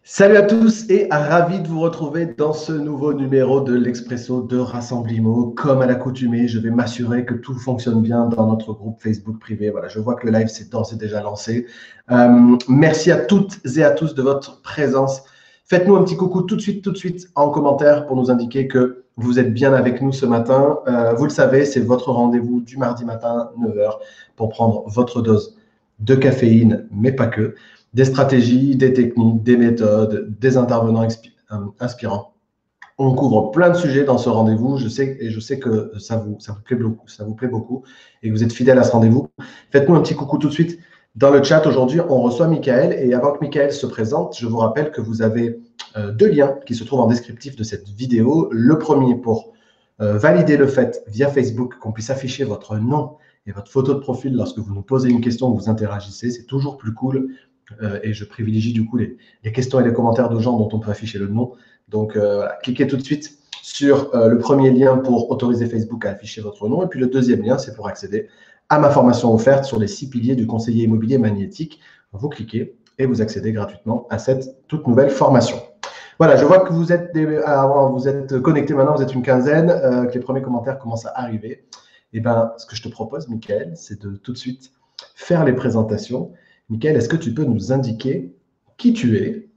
Salut à tous et ravi de vous retrouver dans ce nouveau numéro de l'Expresso de Rassemblimo. Comme à l'accoutumée, je vais m'assurer que tout fonctionne bien dans notre groupe Facebook privé. Voilà, je vois que le live s'est d'ores et déjà lancé. Merci à toutes et à tous de votre présence. Faites-nous un petit coucou tout de suite en commentaire pour nous indiquer que vous êtes bien avec nous ce matin. Vous le savez, c'est votre rendez-vous du mardi matin, 9 h, pour prendre votre dose de caféine, mais pas que. Des stratégies, des techniques, des méthodes, des intervenants inspirants. On couvre plein de sujets dans ce rendez-vous. Je sais que ça vous plaît beaucoup et que vous êtes fidèles à ce rendez-vous. Faites-nous un petit coucou tout de suite dans le chat. Aujourd'hui, on reçoit Michael et avant que Michael se présente, je vous rappelle que vous avez deux liens qui se trouvent en descriptif de cette vidéo. Le premier pour valider le fait via Facebook qu'on puisse afficher votre nom et votre photo de profil lorsque vous nous posez une question, vous interagissez. C'est toujours plus cool. Et je privilégie du coup les questions et les commentaires de gens dont on peut afficher le nom. Donc, voilà, cliquez tout de suite sur le premier lien pour autoriser Facebook à afficher votre nom. Et puis, le deuxième lien, c'est pour accéder à ma formation offerte sur les 6 piliers du conseiller immobilier magnétique. Vous cliquez et vous accédez gratuitement à cette toute nouvelle formation. Voilà, je vois que vous êtes connectés maintenant, vous êtes une quinzaine, que les premiers commentaires commencent à arriver. Et bien, ce que je te propose, Michael, c'est de tout de suite faire les présentations. Michael, est-ce que tu peux nous indiquer qui tu es?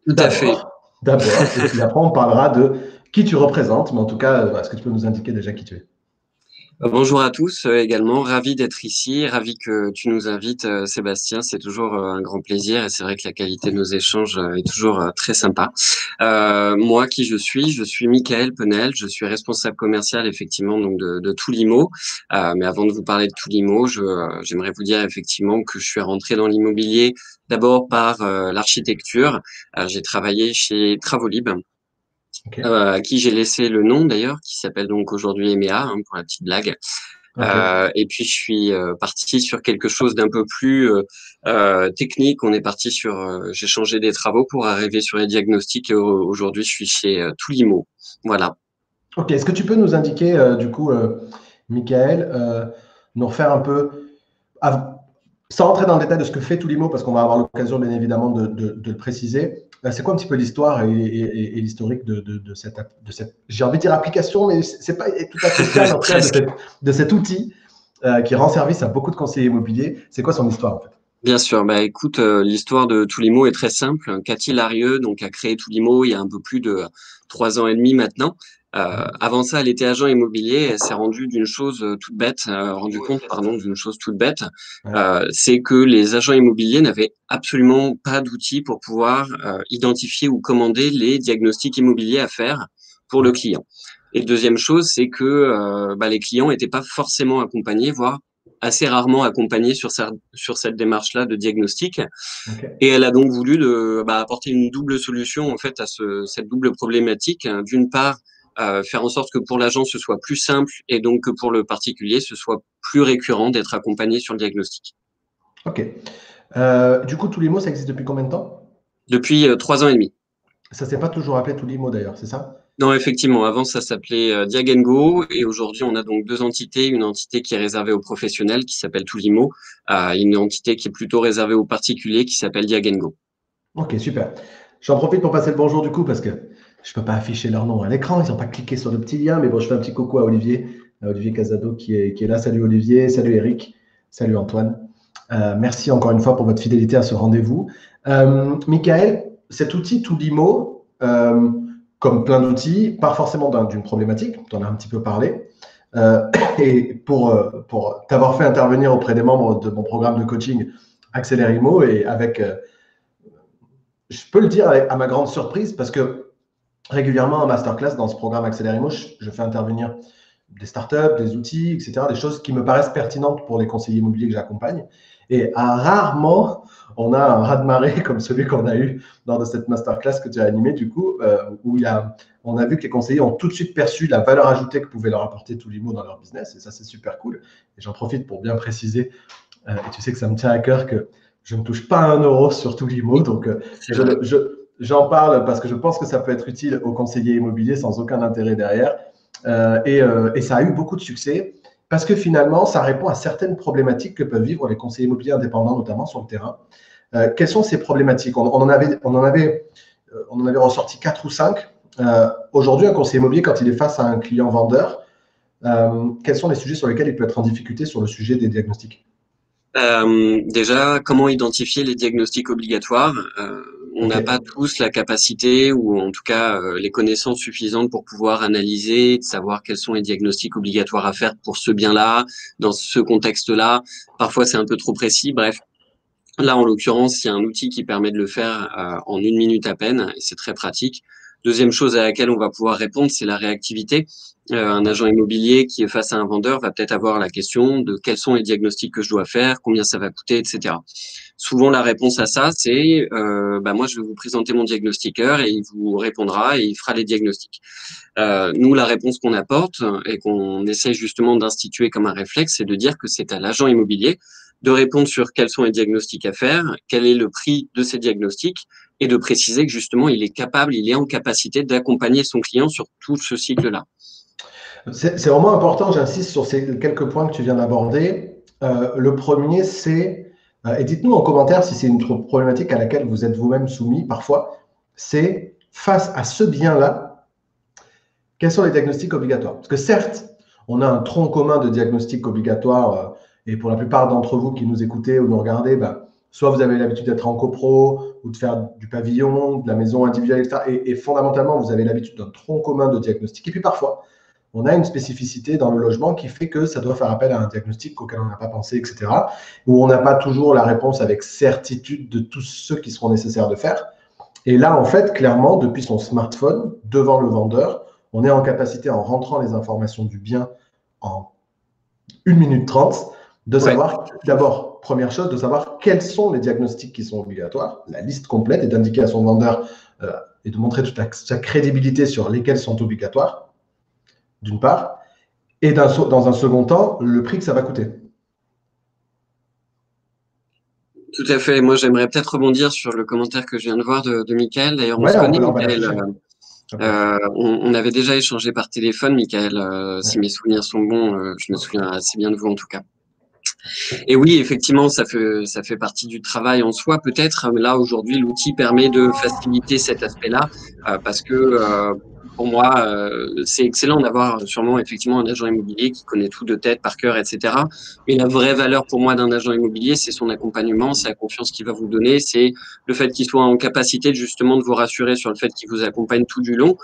Tout à fait. D'abord, et puis après, on parlera de qui tu représentes, mais en tout cas, est-ce que tu peux nous indiquer déjà qui tu es? Bonjour à tous également, ravi d'être ici, ravi que tu nous invites Sébastien, c'est toujours un grand plaisir et c'est vrai que la qualité de nos échanges est toujours très sympa. Moi, qui je suis Michael Penel, je suis responsable commercial effectivement donc de Toulimo. Mais avant de vous parler de Toulimo, j'aimerais vous dire effectivement que je suis rentré dans l'immobilier d'abord par l'architecture. J'ai travaillé chez Travolib. Okay. À qui j'ai laissé le nom d'ailleurs, qui s'appelle donc aujourd'hui EMEA, pour la petite blague. Okay. Et puis je suis parti sur quelque chose d'un peu plus technique. On est parti sur, j'ai changé des travaux pour arriver sur les diagnostics. Et aujourd'hui, je suis chez Toulimo. Voilà. Ok, est-ce que tu peux nous indiquer, du coup, Michael, nous refaire un peu, sans rentrer dans le détail de ce que fait Toulimo, parce qu'on va avoir l'occasion, bien évidemment, de le préciser. C'est quoi un petit peu l'histoire et l'historique de cette, j'ai envie de dire application, mais c'est pas tout à fait ça, en tout cas, de cet outil qui rend service à beaucoup de conseillers immobiliers. C'est quoi son histoire, en fait? Bien sûr. Bah, écoute, l'histoire de Toulimo est très simple. Cathy Larieux, donc, a créé Toulimo il y a un peu plus de 3 ans et demi maintenant. Avant ça, elle était agent immobilier. Elle s'est rendue d'une chose toute bête, rendu compte, pardon, d'une chose toute bête. Ouais. C'est que les agents immobiliers n'avaient absolument pas d'outils pour pouvoir identifier ou commander les diagnostics immobiliers à faire pour le client. Et deuxième chose, c'est que les clients n'étaient pas forcément accompagnés, voire assez rarement accompagnés sur cette démarche-là de diagnostic. Okay. Et elle a donc voulu apporter une double solution en fait à cette double problématique. D'une part, faire en sorte que pour l'agent ce soit plus simple et donc que pour le particulier ce soit plus récurrent d'être accompagné sur le diagnostic. Ok. Du coup, Toulimo, ça existe depuis combien de temps? Depuis 3 ans et demi. Ça ne s'est pas toujours appelé Toulimo d'ailleurs, c'est ça? Non, effectivement, avant ça s'appelait Diag&Go et aujourd'hui on a donc deux entités, une entité qui est réservée aux professionnels qui s'appelle Toulimo, une entité qui est plutôt réservée aux particuliers qui s'appelle Diag&Go. Ok, super. J'en profite pour passer le bonjour du coup parce que je ne peux pas afficher leur nom à l'écran, ils n'ont pas cliqué sur le petit lien, mais bon, je fais un petit coucou à Olivier Casado qui est là. Salut Olivier, salut Eric, salut Antoine. Merci encore une fois pour votre fidélité à ce rendez-vous. Michael, cet outil Toulimo, comme plein d'outils, part forcément d'une problématique, tu en as un petit peu parlé. Et pour t'avoir fait intervenir auprès des membres de mon programme de coaching Accélère Imo et avec, je peux le dire à ma grande surprise, parce que régulièrement en masterclass dans ce programme Accélère Imo, je fais intervenir des startups, des outils, etc., des choses qui me paraissent pertinentes pour les conseillers immobiliers que j'accompagne. Et rarement, on a un raz-de-marée comme celui qu'on a eu lors de cette masterclass que tu as animée, du coup, où on a vu que les conseillers ont tout de suite perçu la valeur ajoutée que pouvait leur apporter Toulimo dans leur business. Et ça, c'est super cool. Et j'en profite pour bien préciser, et tu sais que ça me tient à cœur, que je ne touche pas un euro sur Toulimo. Donc, j'en parle parce que je pense que ça peut être utile aux conseillers immobiliers sans aucun intérêt derrière. Et ça a eu beaucoup de succès parce que finalement, ça répond à certaines problématiques que peuvent vivre les conseillers immobiliers indépendants, notamment sur le terrain. Quelles sont ces problématiques? On en avait ressorti 4 ou 5. Aujourd'hui, un conseiller immobilier, quand il est face à un client vendeur, quels sont les sujets sur lesquels il peut être en difficulté sur le sujet des diagnostics? Déjà, comment identifier les diagnostics obligatoires? On n'a pas Ok. tous la capacité ou en tout cas les connaissances suffisantes pour pouvoir analyser, de savoir quels sont les diagnostics obligatoires à faire pour ce bien-là, dans ce contexte-là. Parfois, c'est un peu trop précis. Bref, là, en l'occurrence, il y a un outil qui permet de le faire en 1 minute à peine et c'est très pratique. Deuxième chose à laquelle on va pouvoir répondre, c'est la réactivité. Un agent immobilier qui est face à un vendeur va peut-être avoir la question de quels sont les diagnostics que je dois faire, combien ça va coûter, etc. Souvent, la réponse à ça, c'est bah, moi, je vais vous présenter mon diagnostiqueur et il vous répondra et il fera les diagnostics. Nous, la réponse qu'on apporte et qu'on essaie justement d'instituer comme un réflexe, c'est de dire que c'est à l'agent immobilier de répondre sur quels sont les diagnostics à faire, quel est le prix de ces diagnostics et de préciser que justement, il est capable, il est en capacité d'accompagner son client sur tout ce cycle-là. C'est vraiment important, j'insiste sur ces quelques points que tu viens d'aborder. Le premier, c'est, et dites-nous en commentaire si c'est une problématique à laquelle vous êtes vous-même soumis parfois, c'est face à ce bien-là, quels sont les diagnostics obligatoires? Parce que certes, on a un tronc commun de diagnostics obligatoires, et pour la plupart d'entre vous qui nous écoutez ou nous regardez, bah, soit vous avez l'habitude d'être en copro ou de faire du pavillon, de la maison individuelle, etc. Et fondamentalement, vous avez l'habitude d'un tronc commun de diagnostics. Et puis parfois, on a une spécificité dans le logement qui fait que ça doit faire appel à un diagnostic auquel on n'a pas pensé, etc., où on n'a pas toujours la réponse avec certitude de tous ceux qui seront nécessaires de faire. Et là, en fait, clairement, depuis son smartphone, devant le vendeur, on est en capacité, en rentrant les informations du bien en 1 minute 30, de Ouais. savoir, d'abord, première chose, de savoir quels sont les diagnostics qui sont obligatoires, la liste complète, et d'indiquer à son vendeur et de montrer toute sa crédibilité sur lesquels sont obligatoires, d'une part, et dans un second temps, le prix que ça va coûter. Tout à fait. Moi, j'aimerais peut-être rebondir sur le commentaire que je viens de voir de Michael. D'ailleurs, on Ouais, se connaît, on va Michael. l'afficher. Okay. On avait déjà échangé par téléphone, Michael. Si Ouais. mes souvenirs sont bons, je me souviens assez bien de vous en tout cas. Et oui, effectivement, ça fait partie du travail en soi, peut-être. Là, aujourd'hui, l'outil permet de faciliter cet aspect-là, parce que pour moi, c'est excellent d'avoir sûrement effectivement un agent immobilier qui connaît tout de tête, par cœur, etc. Mais la vraie valeur pour moi d'un agent immobilier, c'est son accompagnement, c'est la confiance qu'il va vous donner, c'est le fait qu'il soit en capacité justement de vous rassurer sur le fait qu'il vous accompagne tout du long.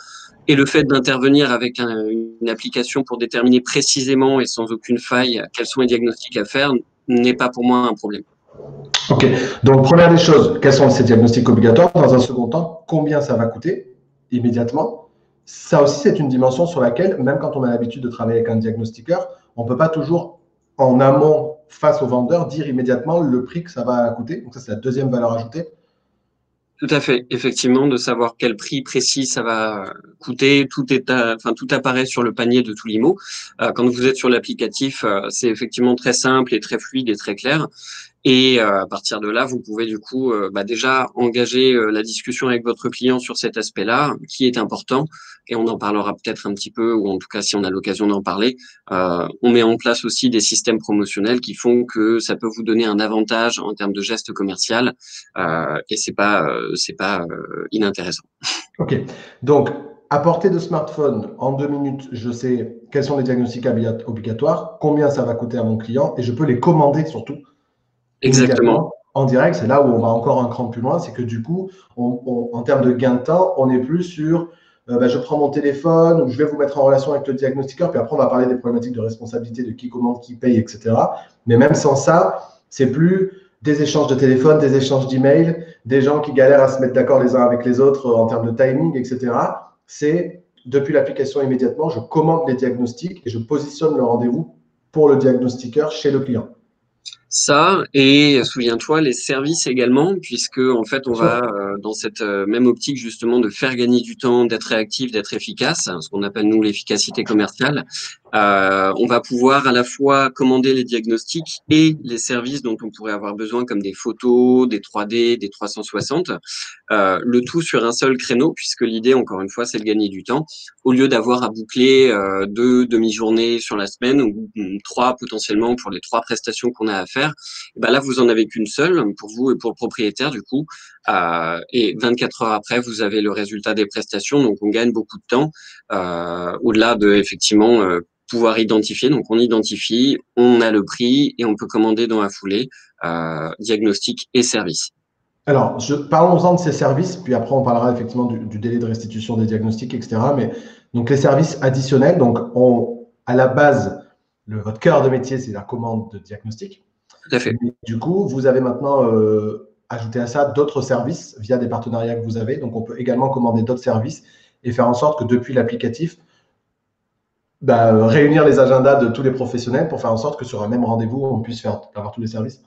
Et le fait d'intervenir avec une application pour déterminer précisément et sans aucune faille quels sont les diagnostics à faire n'est pas pour moi un problème. Ok, donc première des choses, quels sont ces diagnostics obligatoires? Dans un second temps, combien ça va coûter immédiatement? Ça aussi, c'est une dimension sur laquelle, même quand on a l'habitude de travailler avec un diagnostiqueur, on ne peut pas toujours, en amont, face au vendeur, dire immédiatement le prix que ça va coûter. Donc ça, c'est la deuxième valeur ajoutée. Tout à fait, effectivement, de savoir quel prix précis ça va coûter, tout apparaît sur le panier de Toulimo. Quand vous êtes sur l'applicatif, c'est effectivement très simple et très fluide et très clair. Et à partir de là, vous pouvez du coup déjà engager la discussion avec votre client sur cet aspect-là, qui est important. Et on en parlera peut-être un petit peu, ou en tout cas si on a l'occasion d'en parler. On met en place aussi des systèmes promotionnels qui font que ça peut vous donner un avantage en termes de geste commercial, et c'est pas inintéressant. Ok, donc à portée de smartphone, en 2 minutes, je sais quels sont les diagnostics obligatoires, combien ça va coûter à mon client, et je peux les commander surtout Exactement. immédiatement en direct. C'est là où on va encore un cran plus loin, c'est que du coup, en termes de gain de temps, on n'est plus sur je prends mon téléphone, ou je vais vous mettre en relation avec le diagnostiqueur, puis après on va parler des problématiques de responsabilité, de qui commande, qui paye, etc. Mais même sans ça, c'est plus des échanges de téléphone, des échanges d'emails, des gens qui galèrent à se mettre d'accord les uns avec les autres en termes de timing, etc. C'est depuis l'application immédiatement, je commande les diagnostics et je positionne le rendez-vous pour le diagnostiqueur chez le client. Ça, et souviens-toi, les services également, puisque en fait, on Bien sûr. va dans cette même optique justement de faire gagner du temps, d'être réactif, d'être efficace, ce qu'on appelle nous l'efficacité commerciale. On va pouvoir à la fois commander les diagnostics et les services dont on pourrait avoir besoin, comme des photos, des 3D, des 360, le tout sur un seul créneau, puisque l'idée, encore une fois, c'est de gagner du temps, au lieu d'avoir à boucler 2 demi-journées sur la semaine ou 3 potentiellement pour les 3 prestations qu'on a à faire. faire. Et ben là, vous en avez qu'une seule pour vous et pour le propriétaire du coup. Et 24 heures après, vous avez le résultat des prestations. Donc, on gagne beaucoup de temps au-delà de effectivement pouvoir identifier. Donc, on identifie, on a le prix et on peut commander dans la foulée diagnostic et service. Alors, parlons-en de ces services, puis après on parlera effectivement du délai de restitution des diagnostics, etc. Mais donc les services additionnels, donc à la base, votre cœur de métier, c'est la commande de diagnostic. Tout à fait. Mais du coup, vous avez maintenant ajouté à ça d'autres services via des partenariats que vous avez. Donc, on peut également commander d'autres services et faire en sorte que depuis l'applicatif, réunir les agendas de tous les professionnels pour faire en sorte que sur un même rendez-vous, on puisse avoir tous les services.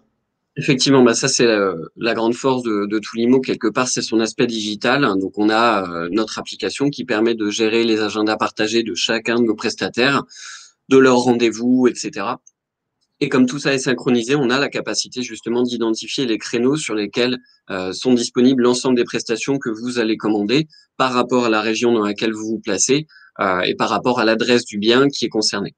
Effectivement, ça c'est la grande force de Toulimo quelque part, c'est son aspect digital. Donc on a notre application qui permet de gérer les agendas partagés de chacun de nos prestataires, de leurs rendez-vous, etc. Et comme tout ça est synchronisé, on a la capacité justement d'identifier les créneaux sur lesquels sont disponibles l'ensemble des prestations que vous allez commander par rapport à la région dans laquelle vous vous placez et par rapport à l'adresse du bien qui est concerné.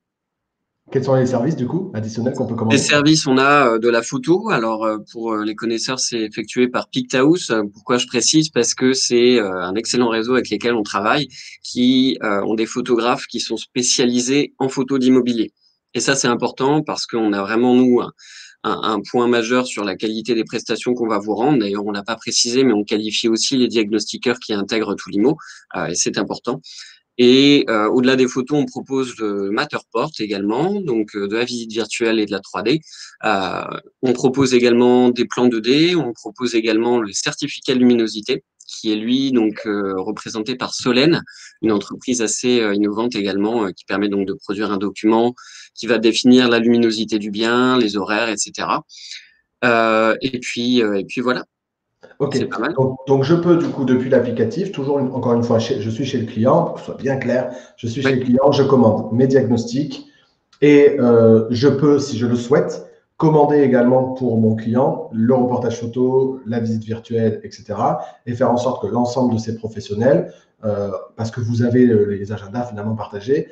Quels sont les services, du coup, additionnels qu'on peut Les commander? services, on a de la photo. Alors, pour les connaisseurs, c'est effectué par Picthouse. Pourquoi je précise? Parce que c'est un excellent réseau avec lesquels on travaille, qui ont des photographes qui sont spécialisés en photos d'immobilier. Et ça, c'est important parce qu'on a vraiment, nous, un point majeur sur la qualité des prestations qu'on va vous rendre. D'ailleurs, on l'a pas précisé, mais on qualifie aussi les diagnostiqueurs qui intègrent Toulimo, et c'est important. Et au-delà des photos, on propose de Matterport également, donc de la visite virtuelle et de la 3D. On propose également des plans 2D, on propose également le certificat de luminosité, qui est lui donc représenté par Solène, une entreprise assez innovante également, qui permet donc de produire un document qui va définir la luminosité du bien, les horaires, etc. Et puis voilà, Ok, c'est pas mal. donc je peux du coup depuis l'applicatif, toujours encore une fois, je suis chez le client, pour que ce soit bien clair, je suis chez Oui, le client, je commande mes diagnostics et je peux, si je le souhaite, commander également pour mon client le reportage photo, la visite virtuelle, etc. et faire en sorte que l'ensemble de ces professionnels, parce que vous avez les agendas finalement partagés,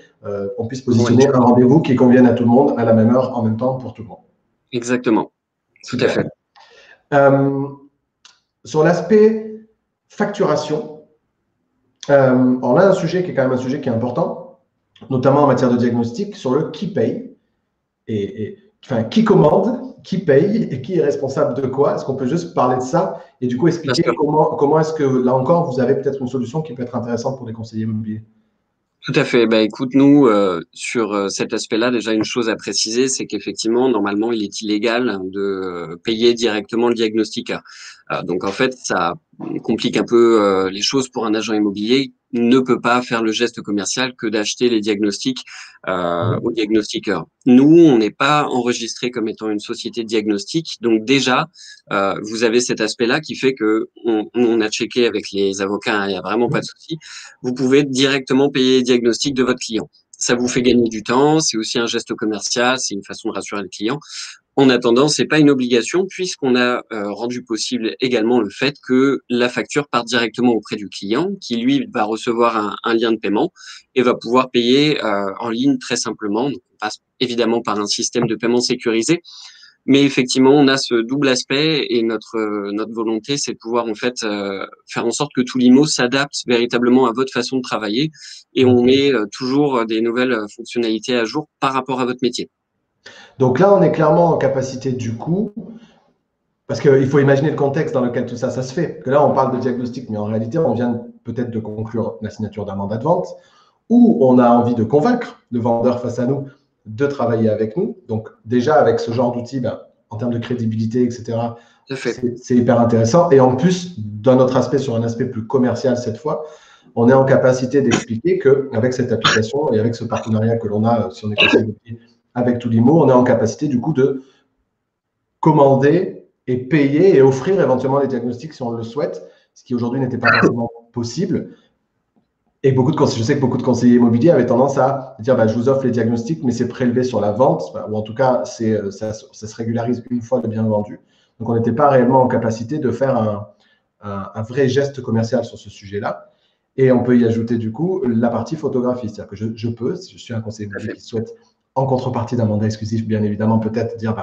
on puisse oui, positionner un rendez-vous qui convienne à tout le monde à la même heure, en même temps pour tout le monde. exactement, tout à Super. fait. Euh, Sur l'aspect facturation, on a un sujet qui est quand même un sujet qui est important, notamment en matière de diagnostic, sur le qui paye, enfin, qui commande, qui paye et qui est responsable de quoi. Est-ce qu'on peut juste parler de ça et du coup Bien expliquer sûr. comment est-ce que, là encore, vous avez peut-être une solution qui peut être intéressante pour les conseillers immobiliers? Tout à fait. Bah, écoute, nous, sur cet aspect-là, déjà une chose à préciser, c'est qu'effectivement, normalement, il est illégal de payer directement le diagnostiqueur. Donc, en fait, ça complique un peu les choses pour un agent immobilier. Il ne peut pas faire le geste commercial que d'acheter les diagnostics au diagnostiqueur. Nous, on n'est pas enregistré comme étant une société de diagnostic. Donc, déjà, vous avez cet aspect-là qui fait que on a checké avec les avocats, hein, il n'y a vraiment pas de souci. Vous pouvez directement payer les diagnostics de votre client. Ça vous fait gagner du temps, c'est aussi un geste commercial, c'est une façon de rassurer le client. En attendant, c'est pas une obligation puisqu'on a rendu possible également le fait que la facture parte directement auprès du client, qui lui va recevoir un lien de paiement et va pouvoir payer en ligne très simplement. Donc, on passe évidemment par un système de paiement sécurisé, mais effectivement, on a ce double aspect et notre volonté, c'est de pouvoir en fait faire en sorte que tout l'IMO s'adapte véritablement à votre façon de travailler et on met toujours des nouvelles fonctionnalités à jour par rapport à votre métier. Donc là, on est clairement en capacité du coup, parce qu'il faut imaginer le contexte dans lequel tout ça, ça se fait. Parce que là, on parle de diagnostic, mais en réalité, on vient peut-être de conclure la signature d'un mandat de vente, où on a envie de convaincre le vendeur face à nous de travailler avec nous. Donc déjà, avec ce genre d'outils, en termes de crédibilité, etc., Tout à fait. c'est hyper intéressant. Et en plus, d'un autre aspect, sur un aspect plus commercial cette fois, on est en capacité d'expliquer qu'avec cette application et avec ce partenariat que l'on a, si on est conseiller avec Toulimo, on est en capacité du coup de commander et payer et offrir éventuellement les diagnostics si on le souhaite, ce qui aujourd'hui n'était pas forcément possible. Et je sais que beaucoup de conseillers immobiliers avaient tendance à dire je vous offre les diagnostics, mais c'est prélevé sur la vente, ou en tout cas, ça se régularise une fois le bien vendu. Donc, on n'était pas réellement en capacité de faire un vrai geste commercial sur ce sujet-là. Et on peut y ajouter du coup la partie photographie. C'est-à-dire que si je suis un conseiller Tout à immobilier fait. qui souhaite, en contrepartie d'un mandat exclusif, bien évidemment, peut-être dire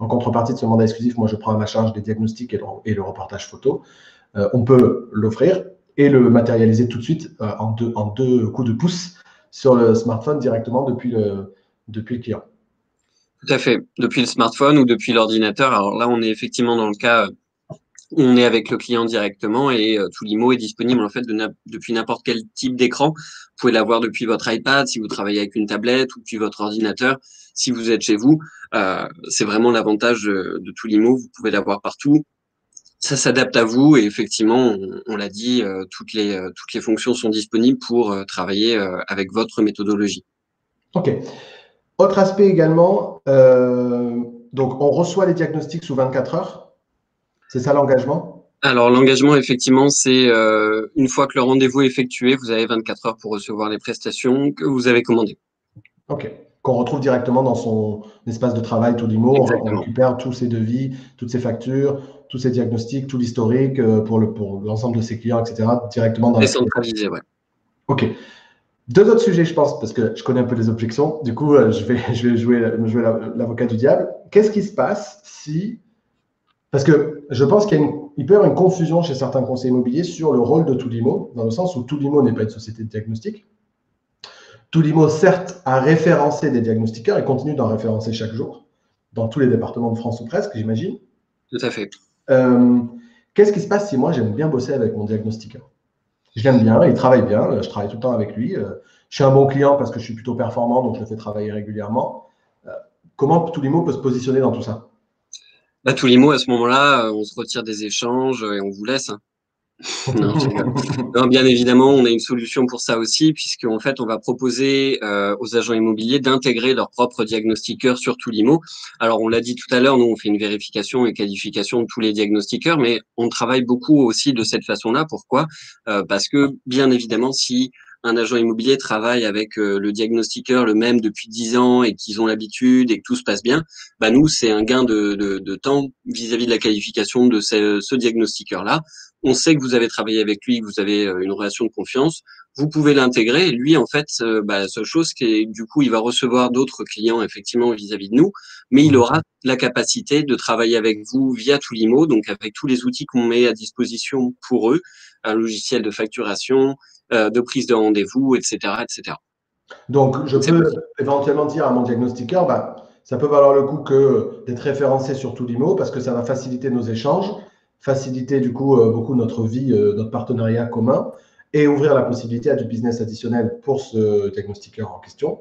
En contrepartie de ce mandat exclusif, moi, je prends à ma charge des diagnostics et le reportage photo. On peut l'offrir et le matérialiser tout de suite en deux coups de pouce sur le smartphone directement depuis le client. Tout à fait. Depuis le smartphone ou depuis l'ordinateur. Alors là, on est effectivement dans le cas où on est avec le client directement et Toolimo est disponible en fait depuis n'importe quel type d'écran. Vous pouvez l'avoir depuis votre iPad si vous travaillez avec une tablette ou depuis votre ordinateur si vous êtes chez vous. C'est vraiment l'avantage de Toolimo. Vous pouvez l'avoir partout. Ça s'adapte à vous et effectivement, on l'a dit, toutes les fonctions sont disponibles pour travailler avec votre méthodologie. OK. Autre aspect également, donc on reçoit les diagnostics sous 24 heures. C'est ça l'engagement? Alors l'engagement, effectivement, c'est une fois que le rendez-vous est effectué, vous avez 24 heures pour recevoir les prestations que vous avez commandées. OK. Qu'on retrouve directement dans son espace de travail Toolimo. On Exactement. récupère tous ses devis, toutes ses factures, tous ses diagnostics, tout l'historique pour l'ensemble de ses clients, etc., directement dans l'application. Décentralisé, ouais. OK. Deux autres sujets, je pense, parce que je connais un peu les objections. Du coup, je vais jouer l'avocat du diable. Qu'est-ce qui se passe si... Parce que je pense il peut y avoir une confusion chez certains conseillers immobiliers sur le rôle de Toolimo, dans le sens où Toolimo n'est pas une société de diagnostic. Toolimo, certes, a référencé des diagnostiqueurs et continue d'en référencer chaque jour, dans tous les départements de France ou presque, j'imagine. Tout à fait. Qu'est-ce qui se passe si moi, j'aime bien bosser avec mon diagnostiqueur? Je l'aime bien, il travaille bien, je travaille tout le temps avec lui. Je suis un bon client parce que je suis plutôt performant, donc je le fais travailler régulièrement. Comment Toolimo peut se positionner dans tout ça? Bah, Toolimo, à ce moment-là, on se retire des échanges et on vous laisse. Hein. Non, je rigole. Non, bien évidemment, on a une solution pour ça aussi, puisque en fait, on va proposer aux agents immobiliers d'intégrer leur propre diagnostiqueur sur Toolimo. Alors, on l'a dit tout à l'heure, nous, on fait une vérification et qualification de tous les diagnostiqueurs, mais on travaille beaucoup aussi de cette façon-là. Pourquoi? Parce que, bien évidemment, si un agent immobilier travaille avec le diagnostiqueur le même depuis 10 ans et qu'ils ont l'habitude et que tout se passe bien, bah nous, c'est un gain de temps vis-à-vis de la qualification de ce diagnostiqueur-là. On sait que vous avez travaillé avec lui, que vous avez une relation de confiance, vous pouvez l'intégrer. Et lui, en fait, la seule chose qui est, du coup, il va recevoir d'autres clients effectivement vis-à-vis de nous, mais il aura la capacité de travailler avec vous via Toolimo, donc avec tous les outils qu'on met à disposition pour eux, un logiciel de facturation, de prise de rendez-vous, etc., etc. Donc, je Donc c'est peux possible. éventuellement dire à mon diagnostiqueur, bah, ça peut valoir le coup que d'être référencé sur Toolimo parce que ça va faciliter nos échanges, faciliter du coup beaucoup notre vie, notre partenariat commun et ouvrir la possibilité à du business additionnel pour ce diagnostiqueur en question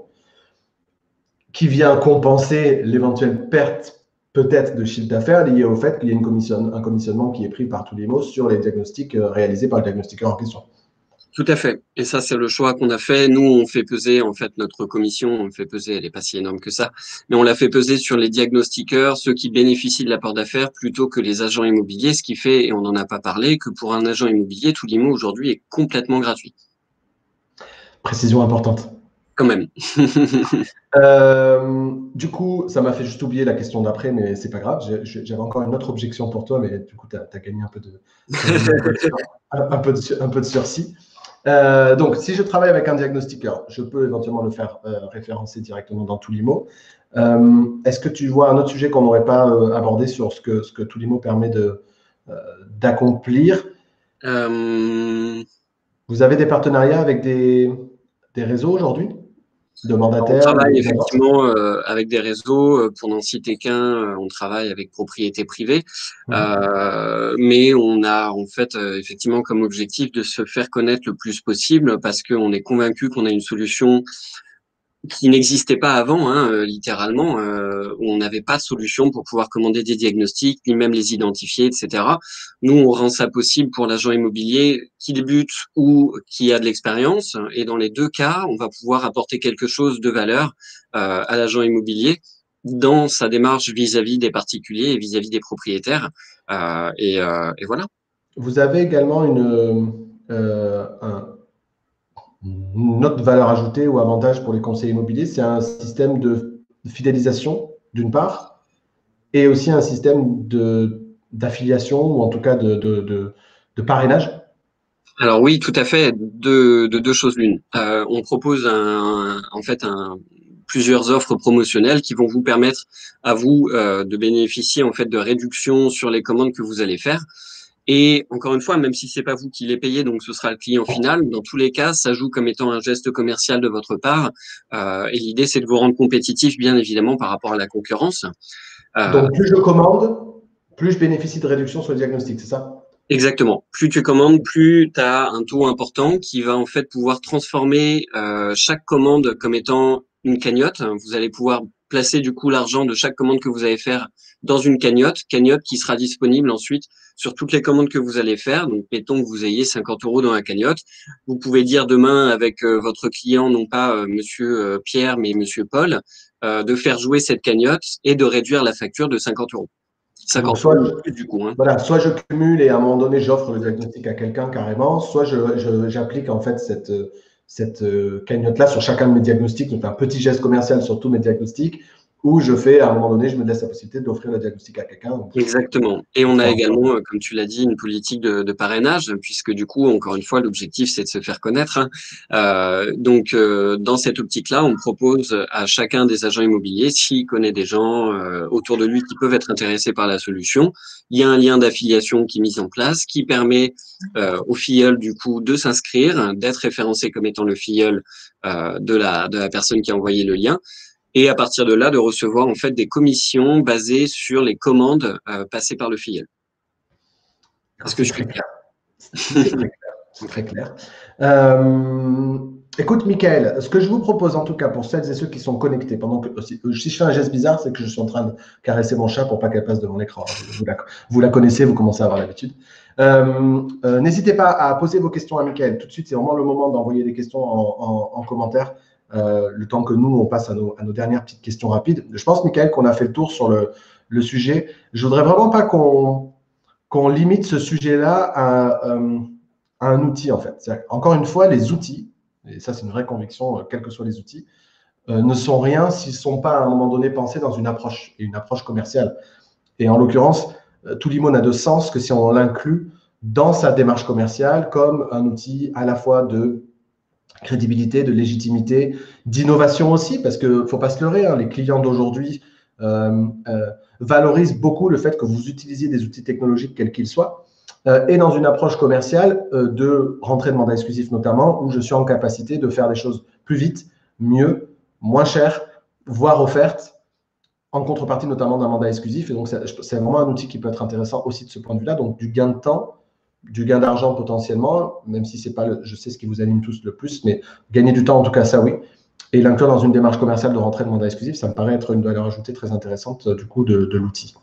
qui vient compenser l'éventuelle perte peut-être de chiffre d'affaires liée au fait qu'il y a un commissionnement qui est pris par Toolimo sur les diagnostics réalisés par le diagnostiqueur en question. Tout à fait. Et ça, c'est le choix qu'on a fait. Nous, on fait peser, en fait, notre commission, on fait peser, elle n'est pas si énorme que ça, mais on l'a fait peser sur les diagnostiqueurs, ceux qui bénéficient de l'apport d'affaires, plutôt que les agents immobiliers, ce qui fait, et on n'en a pas parlé, que pour un agent immobilier, Toolimo aujourd'hui est complètement gratuit. Précision importante. Quand même. Du coup, ça m'a fait juste oublier la question d'après, mais c'est pas grave. J'avais encore une autre objection pour toi, mais du coup, tu as gagné un peu de sursis. Donc, si je travaille avec un diagnostiqueur, je peux éventuellement le faire référencer directement dans Toolimo. Est-ce que tu vois un autre sujet qu'on n'aurait pas abordé sur ce que Toolimo permet d'accomplir? Euh, Vous avez des partenariats avec des réseaux aujourd'hui, de On mandataires travaille ou d'agences? effectivement avec des réseaux. Pour n'en citer qu'un, on travaille avec propriété privée, Mhm. mais on a en fait effectivement comme objectif de se faire connaître le plus possible parce qu'on est convaincu qu'on a une solution qui n'existait pas avant, hein, littéralement. On n'avait pas de solution pour pouvoir commander des diagnostics, ni même les identifier, etc. Nous, on rend ça possible pour l'agent immobilier qui débute ou qui a de l'expérience. Et dans les deux cas, on va pouvoir apporter quelque chose de valeur à l'agent immobilier dans sa démarche vis-à-vis des particuliers et vis-à-vis des propriétaires. Et voilà. Vous avez également une autre valeur ajoutée ou avantage pour les conseillers immobiliers, c'est un système de fidélisation, d'une part, et aussi un système d'affiliation ou en tout cas de parrainage. Alors oui, tout à fait. De deux choses l'une. On propose en fait plusieurs offres promotionnelles qui vont vous permettre à vous de bénéficier en fait de réductions sur les commandes que vous allez faire. Et encore une fois, même si c'est pas vous qui les payez, donc ce sera le client final, dans tous les cas, ça joue comme étant un geste commercial de votre part. Et l'idée, c'est de vous rendre compétitif, bien évidemment, par rapport à la concurrence. Donc, plus je commande, plus je bénéficie de réduction sur le diagnostic, c'est ça? Exactement. Plus tu commandes, plus tu as un taux important qui va en fait pouvoir transformer chaque commande comme étant une cagnotte. Vous allez pouvoir placer du coup l'argent de chaque commande que vous allez faire dans une cagnotte qui sera disponible ensuite sur toutes les commandes que vous allez faire. Donc, mettons que vous ayez 50 € dans la cagnotte. Vous pouvez dire demain avec votre client, non pas Monsieur Pierre, mais Monsieur Paul, de faire jouer cette cagnotte et de réduire la facture de 50 €. Donc, 50 soit € je, du coup, hein. voilà, soit je cumule et à un moment donné, j'offre le diagnostic à quelqu'un carrément, soit j'applique en fait cette cagnotte-là sur chacun de mes diagnostics, donc un petit geste commercial sur tous mes diagnostics, où je fais, à un moment donné, je me laisse la possibilité d'offrir le diagnostic à quelqu'un. Donc, Exactement. Et on a également, comme tu l'as dit, une politique de parrainage, puisque du coup, encore une fois, l'objectif, c'est de se faire connaître, hein. Dans cette optique-là, on propose à chacun des agents immobiliers, s'il connaît des gens autour de lui qui peuvent être intéressés par la solution, il y a un lien d'affiliation qui est mis en place, qui permet au filleul, du coup, de s'inscrire, d'être référencé comme étant le filleul de la personne qui a envoyé le lien. Et à partir de là, de recevoir en fait des commissions basées sur les commandes passées par le filleul. Est-ce que c'est je très suis clair. clair? C'est très clair. C'est très clair. Écoute, Michael, ce que je vous propose en tout cas pour celles et ceux qui sont connectés, pendant que si je fais un geste bizarre, c'est que je suis en train de caresser mon chat pour pas qu'elle passe devant l'écran. Vous la connaissez, vous commencez à avoir l'habitude. N'hésitez pas à poser vos questions à Michael. Tout de suite, c'est vraiment le moment d'envoyer des questions en commentaire. Le temps que nous, on passe à nos dernières petites questions rapides. Je pense, Michael, qu'on a fait le tour sur le sujet. Je voudrais vraiment pas qu'on limite ce sujet-là à un outil, en fait. Encore une fois, les outils, et ça c'est une vraie conviction, quels que soient les outils, ne sont rien s'ils ne sont pas à un moment donné pensés dans une approche, et une approche commerciale. Et en l'occurrence, Toulimo n'a de sens que si on l'inclut dans sa démarche commerciale comme un outil à la fois de crédibilité, de légitimité, d'innovation aussi, parce qu'il ne faut pas se leurrer, hein, les clients d'aujourd'hui valorisent beaucoup le fait que vous utilisiez des outils technologiques quels qu'ils soient, et dans une approche commerciale de rentrée de mandat exclusif notamment, où je suis en capacité de faire des choses plus vite, mieux, moins cher, voire offertes, en contrepartie notamment d'un mandat exclusif. Et donc, c'est vraiment un outil qui peut être intéressant aussi de ce point de vue-là. Donc, du gain de temps, du gain d'argent potentiellement, même si c'est pas, je sais ce qui vous anime tous le plus, mais gagner du temps, en tout cas, ça oui. Et l'inclure dans une démarche commerciale de rentrée de mandat exclusif, ça me paraît être une valeur ajoutée très intéressante du coup de l'outil.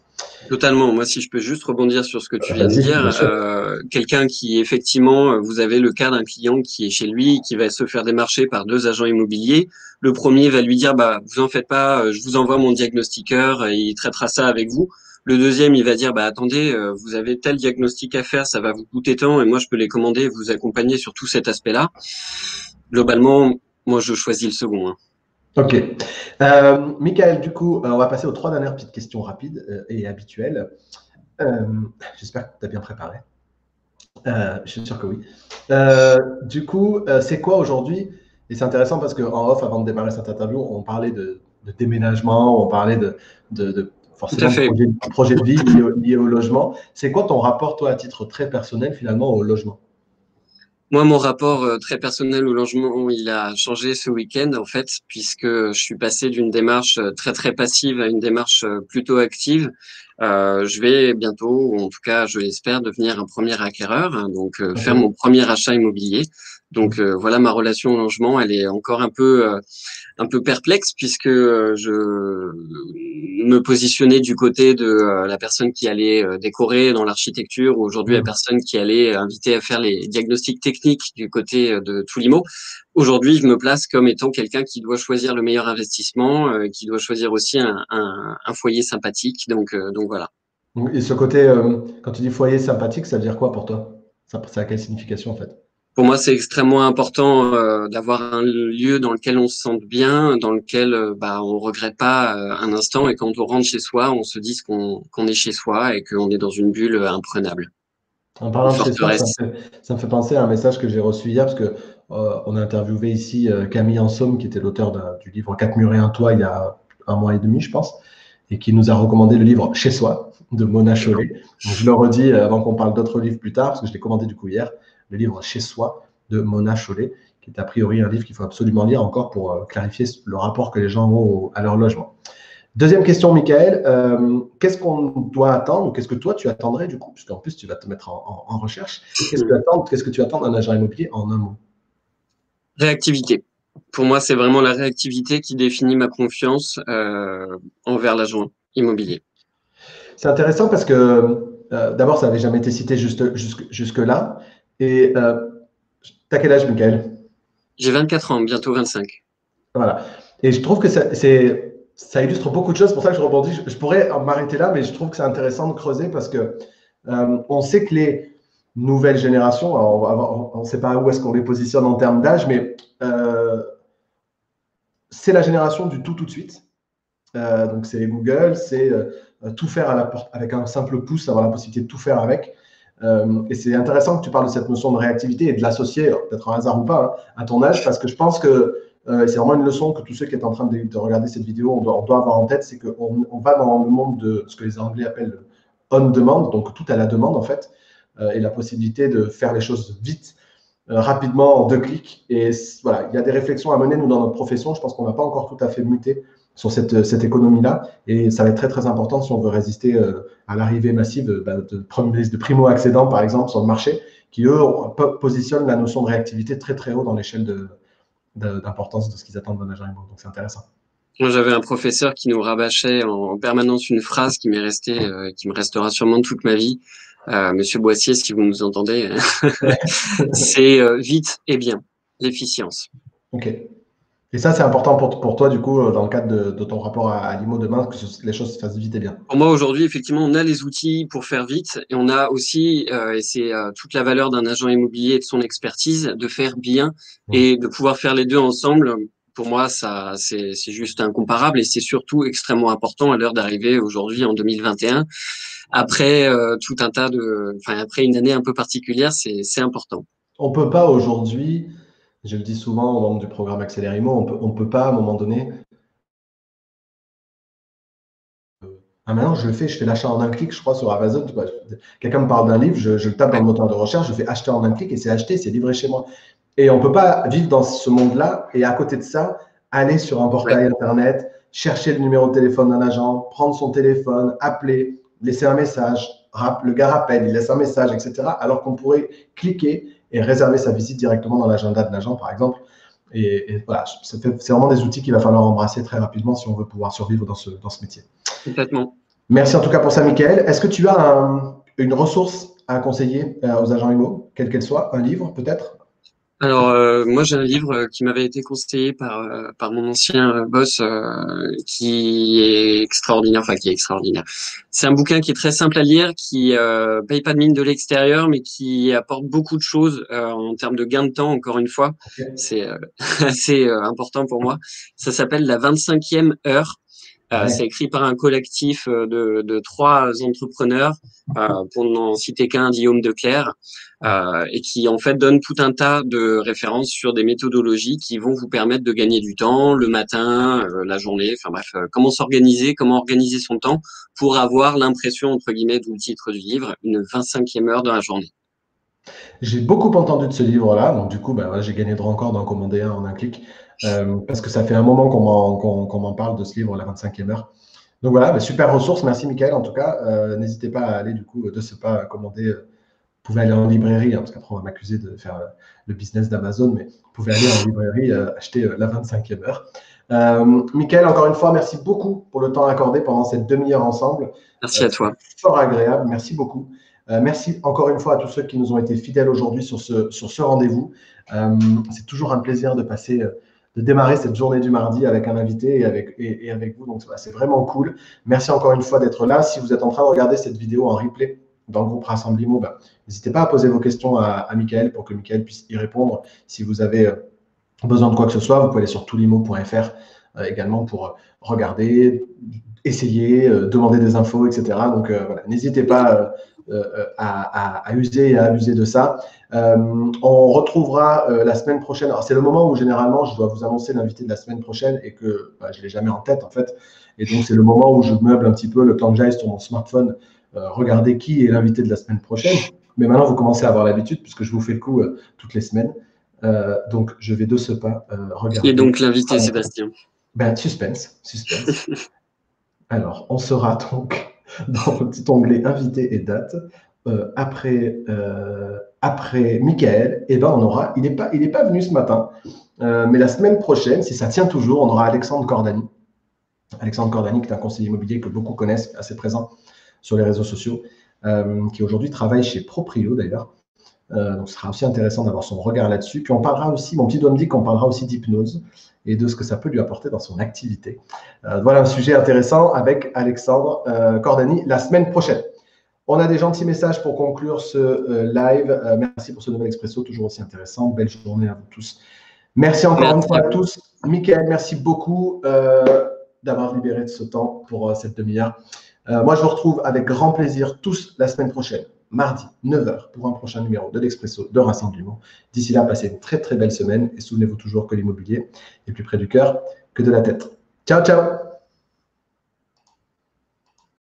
Totalement. Moi, si je peux juste rebondir sur ce que tu viens de Vas-y, bien dire, sûr. quelqu'un qui effectivement, vous avez le cas d'un client qui est chez lui, qui va se faire démarcher par deux agents immobiliers. Le premier va lui dire, bah, vous en faites pas, je vous envoie mon diagnostiqueur, et il traitera ça avec vous. Le deuxième, il va dire, bah, attendez, vous avez tel diagnostic à faire, ça va vous coûter tant, et moi, je peux les commander et vous accompagner sur tout cet aspect-là. Globalement, moi, je choisis le second, hein. Ok. Michael, du coup, on va passer aux trois dernières petites questions rapides et habituelles. Euh, J'espère que tu as bien préparé. Je suis sûr que oui. Du coup, c'est quoi aujourd'hui? Et c'est intéressant parce qu'en off, avant de démarrer cette interview, on parlait de déménagement, on parlait Tout à forcément de fait. projet de vie lié au logement. C'est quoi ton rapport, toi, à titre très personnel, finalement, au logement? Moi, mon rapport très personnel au logement, il a changé ce week-end, en fait, puisque je suis passé d'une démarche très, très passive à une démarche plutôt active. Je vais bientôt, ou en tout cas, je l'espère, devenir un premier acquéreur, hein, donc faire Ok. mon premier achat immobilier. Donc voilà, ma relation au logement, elle est encore un peu perplexe puisque je me positionnais du côté de la personne qui allait décorer dans l'architecture, ou aujourd'hui la personne qui allait inviter à faire les diagnostics techniques du côté de Toulimo. Aujourd'hui, je me place comme étant quelqu'un qui doit choisir le meilleur investissement, qui doit choisir aussi un foyer sympathique. Donc voilà. Et ce côté, quand tu dis foyer sympathique, ça veut dire quoi pour toi? Ça a quelle signification, en fait? Pour moi, c'est extrêmement important d'avoir un lieu dans lequel on se sente bien, dans lequel bah, on regrette pas un instant, et quand on rentre chez soi, on se dise qu'on est chez soi et qu'on est dans une bulle imprenable. En une parlant de chez soi, forteresse. ça me fait penser à un message que j'ai reçu hier, parce que on a interviewé ici Camille Ansaume, qui était l'auteur du livre Quatre murs et un toit il y a un mois et demi, je pense, et qui nous a recommandé le livre Chez soi de Mona D'accord. Chollet. Donc, je le redis avant qu'on parle d'autres livres plus tard, parce que je l'ai commandé du coup hier, le livre Chez soi de Mona Chollet, qui est a priori un livre qu'il faut absolument lire encore pour clarifier le rapport que les gens ont à leur logement. Deuxième question, Michael. Qu'est-ce qu'on doit attendre ou qu'est-ce que toi tu attendrais du coup, puisqu'en plus tu vas te mettre en recherche. Qu'est-ce que tu attends d'un agent immobilier en un mot? Réactivité. Pour moi, c'est vraiment la réactivité qui définit ma confiance envers l'agent immobilier. C'est intéressant parce que d'abord, ça n'avait jamais été cité jusque-là. Et tu as quel âge, Michael? J'ai 24 ans, bientôt 25. Voilà. Et je trouve que ça illustre beaucoup de choses. C'est pour ça que je rebondis. Je pourrais m'arrêter là, mais je trouve que c'est intéressant de creuser parce que on sait que les nouvelles générations, alors on ne sait pas où est-ce qu'on les positionne en termes d'âge, mais c'est la génération du tout de suite. Donc c'est Google, c'est tout faire à la porte avec un simple pouce, avoir la possibilité de tout faire avec. Et c'est intéressant que tu parles de cette notion de réactivité et de l'associer, peut-être un hasard ou pas, hein, à ton âge, parce que je pense que c'est vraiment une leçon que tous ceux qui sont en train de regarder cette vidéo, on doit avoir en tête, c'est qu'on va dans le monde de ce que les Anglais appellent le on-demand, donc tout à la demande en fait, et la possibilité de faire les choses vite, rapidement, en deux clics. Et voilà, il y a des réflexions à mener, nous, dans notre profession. Je pense qu'on n'a pas encore tout à fait muté sur cette économie-là. Et ça va être très, très important si on veut résister à l'arrivée massive de primo-accédants, par exemple, sur le marché, qui, eux, positionnent la notion de réactivité très, très haut dans l'échelle d'importance de ce qu'ils attendent d'un agent immobilier. Donc, c'est intéressant. Moi, j'avais un professeur qui nous rabâchait en permanence une phrase qui m'est restée, qui me restera sûrement toute ma vie. Monsieur Boissier, si vous nous entendez, c'est vite et bien, l'efficience. OK. Et ça, c'est important pour toi, du coup, dans le cadre de ton rapport à l'IMO demain, que les choses se fassent vite et bien. Pour moi, aujourd'hui, effectivement, on a les outils pour faire vite et on a aussi, et c'est toute la valeur d'un agent immobilier et de son expertise, de faire bien Mmh. et de pouvoir faire les deux ensemble. Pour moi, ça, c'est juste incomparable et c'est surtout extrêmement important à l'heure d'arriver aujourd'hui en 2021. Après tout un tas enfin après une année un peu particulière, c'est important. On ne peut pas aujourd'hui, je le dis souvent aux membres du programme Accélérimo, on peut pas à un moment donné. Ah, maintenant, je le fais, je fais l'achat en un clic, je crois, sur Amazon. Quelqu'un me parle d'un livre, je le tape dans le Ouais, moteur de recherche, je fais acheter en un clic et c'est acheté, c'est livré chez moi. Et on ne peut pas vivre dans ce monde-là et à côté de ça, aller sur un ouais. portail Internet, chercher le numéro de téléphone d'un agent, prendre son téléphone, appeler, laisser un message, le gars rappelle, il laisse un message, etc. Alors qu'on pourrait cliquer et réserver sa visite directement dans l'agenda de l'agent, par exemple. Et voilà, c'est vraiment des outils qu'il va falloir embrasser très rapidement si on veut pouvoir survivre dans ce métier. Complètement. Merci en tout cas pour ça, Michael. Est-ce que tu as une ressource à conseiller aux agents IMO, quelle qu'elle soit, un livre peut-être? Alors moi j'ai un livre qui m'avait été conseillé par mon ancien boss qui est extraordinaire, enfin qui est extraordinaire. C'est un bouquin qui est très simple à lire, qui paye pas de mine de l'extérieur, mais qui apporte beaucoup de choses en termes de gain de temps. Encore une fois, Ok. c'est assez important pour moi. Ça s'appelle La 25e heure. Ouais. C'est écrit par un collectif de trois entrepreneurs, pour n'en citer qu'un, Guillaume Declercq, et qui en fait donne tout un tas de références sur des méthodologies qui vont vous permettre de gagner du temps le matin, la journée, enfin bref, comment s'organiser, comment organiser son temps pour avoir l'impression, entre guillemets, d'où le titre du livre, une 25e heure dans la journée. J'ai beaucoup entendu de ce livre-là, donc du coup, bah, voilà, j'ai gagné droit encore d'en commander un en un clic, parce que ça fait un moment qu'on m'en parle de ce livre, La 25e heure. Donc voilà, bah, super ressource, merci Michael en tout cas. N'hésitez pas à aller du coup de ce pas commander. Vous pouvez aller en librairie, hein, parce qu'après on va m'accuser de faire le business d'Amazon, mais vous pouvez aller en librairie acheter la 25e heure. Michael, encore une fois, merci beaucoup pour le temps accordé pendant cette demi-heure ensemble. Merci à C'était toi. fort agréable, merci beaucoup. Merci encore une fois à tous ceux qui nous ont été fidèles aujourd'hui sur ce rendez-vous. C'est toujours un plaisir de passer, de démarrer cette journée du mardi avec un invité et avec vous. Donc c'est vraiment cool. Merci encore une fois d'être là. Si vous êtes en train de regarder cette vidéo en replay dans le groupe Rassemblimo, ben, n'hésitez pas à poser vos questions à Michael pour que Michael puisse y répondre. Si vous avez besoin de quoi que ce soit, vous pouvez aller sur toulimo.fr également pour regarder, essayer, demander des infos, etc. Donc, voilà, n'hésitez pas à user et à abuser de ça. On retrouvera la semaine prochaine. Alors, c'est le moment où généralement je dois vous annoncer l'invité de la semaine prochaine et que je ne l'ai jamais en tête en fait. Et donc, c'est le moment où je meuble un petit peu le temps que j'aille sur mon smartphone, regarder qui est l'invité de la semaine prochaine. Mais maintenant, vous commencez à avoir l'habitude puisque je vous fais le coup toutes les semaines. Donc, je vais de ce pas regarder. Et donc, l'invité, Sébastien. Ben, suspense, suspense. Alors, on sera donc dans le petit onglet invité et date. Après Michael, eh ben, on aura, il n'est pas venu ce matin, mais la semaine prochaine, si ça tient toujours, on aura Alexandre Cordani. Alexandre Cordani, qui est un conseiller immobilier que beaucoup connaissent, assez présent sur les réseaux sociaux, qui aujourd'hui travaille chez Proprio d'ailleurs. Donc, ce sera aussi intéressant d'avoir son regard là-dessus. Puis on parlera aussi, mon petit doigt me dit qu'on parlera aussi d'hypnose et de ce que ça peut lui apporter dans son activité. Voilà un sujet intéressant avec Alexandre Cordani la semaine prochaine. On a des gentils messages pour conclure ce live. Merci pour ce nouvel expresso, toujours aussi intéressant. Belle journée à vous tous. Merci encore une fois à tous. Mickaël, merci beaucoup d'avoir libéré de ce temps pour cette demi-heure. Moi, je vous retrouve avec grand plaisir tous la semaine prochaine, mardi, 9 h, pour un prochain numéro de l'Expresso de Rassemblement. D'ici là, passez une très, très belle semaine et souvenez-vous toujours que l'immobilier est plus près du cœur que de la tête. Ciao, ciao!